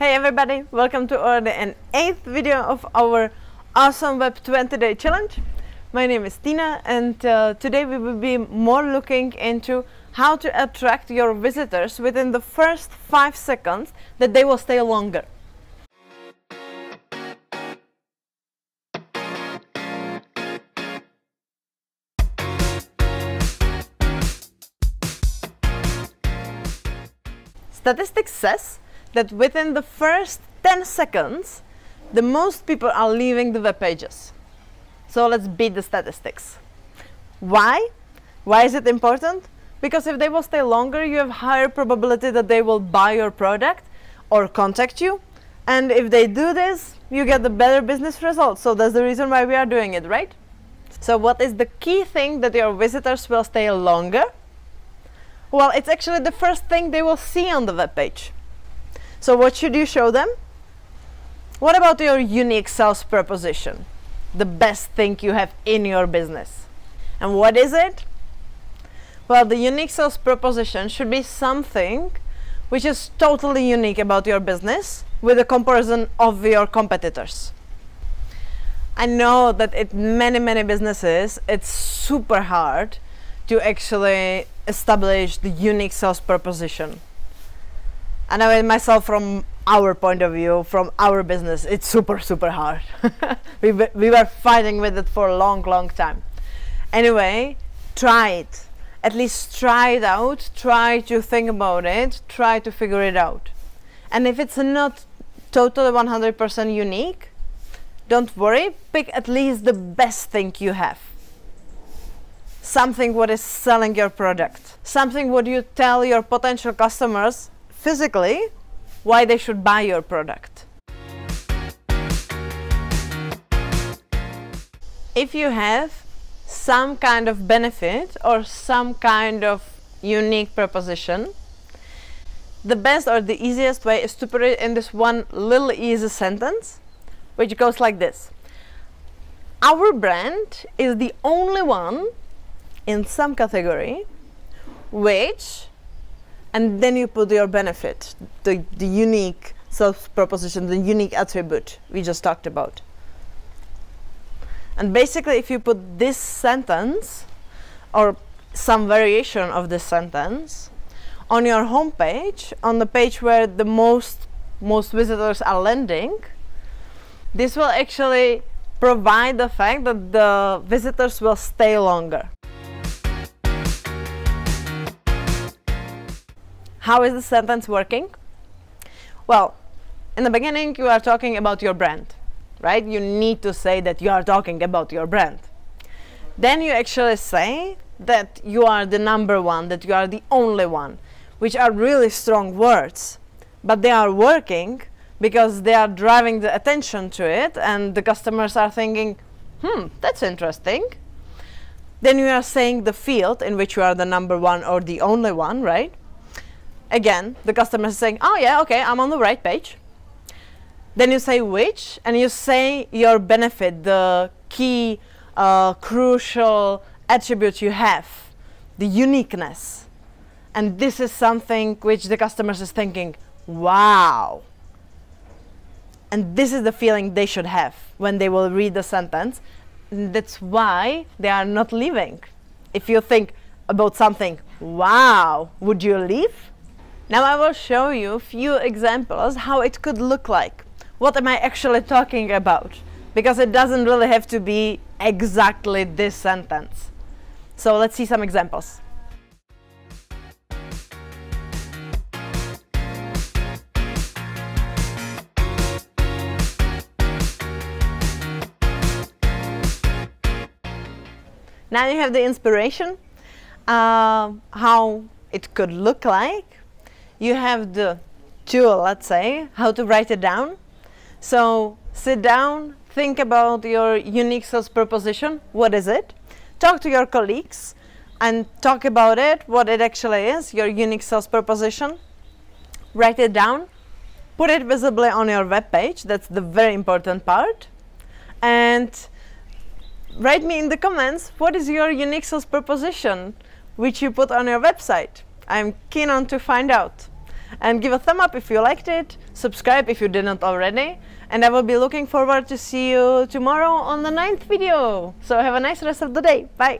Hey everybody, welcome to already an 8th video of our awesome Web 20-day challenge. My name is Tina and today we will be more looking into how to attract your visitors within the first 5 seconds that they will stay longer. Statistics says that within the first 10 seconds, the most people are leaving the web pages. So let's beat the statistics. Why? Why is it important? Because if they will stay longer, you have higher probability that they will buy your product or contact you. And if they do this, you get the better business results. So that's the reason why we are doing it, right? So what is the key thing that your visitors will stay longer? Well, it's actually the first thing they will see on the web page. So what should you show them? What about your unique sales proposition? The best thing you have in your business. And what is it? Well, the unique sales proposition should be something which is totally unique about your business with a comparison of your competitors. I know that in many businesses, it's super hard to actually establish the unique sales proposition. And I mean myself, from our point of view, from our business, it's super hard. we were fighting with it for a long time. Anyway, try it. At least try it out. Try to think about it. Try to figure it out. And if it's not totally 100% unique, don't worry. Pick at least the best thing you have. Something what is selling your product. Something what you tell your potential customers physically why they should buy your product. If you have some kind of benefit or some kind of unique proposition, the best or the easiest way is to put it in this one little easy sentence, which goes like this. Our brand is the only one in some category which, and then you put your benefit, the unique sales proposition, the unique attribute we just talked about. And basically, if you put this sentence or some variation of this sentence on your homepage, on the page where the most visitors are landing, this will actually provide the fact that the visitors will stay longer. How is the sentence working? Well, in the beginning you are talking about your brand, right? You need to say that you are talking about your brand. Then you actually say that you are the number one, that you are the only one, which are really strong words, but they are working because they are driving the attention to it and the customers are thinking, that's interesting. Then you are saying the field in which you are the number one or the only one, right? Again, the customer is saying, oh yeah, okay, I'm on the right page. Then you say which, and you say your benefit, the key, crucial attribute you have, the uniqueness. And this is something which the customer is thinking, wow. And this is the feeling they should have when they will read the sentence. And that's why they are not leaving. If you think about something, wow, would you leave? Now I will show you a few examples how it could look like. What am I actually talking about? Because it doesn't really have to be exactly this sentence. So let's see some examples. Now you have the inspiration, how it could look like. You have the tool, let's say, how to write it down. So sit down, think about your unique sales proposition. What is it? Talk to your colleagues and talk about it, what it actually is, your unique sales proposition. Write it down. Put it visibly on your web page. That's the very important part. And write me in the comments, what is your unique sales proposition which you put on your website? I'm keen on to find out. and give a thumb up if you liked it, subscribe if you didn't already, and I will be looking forward to see you tomorrow on the 9th video. So have a nice rest of the day. Bye!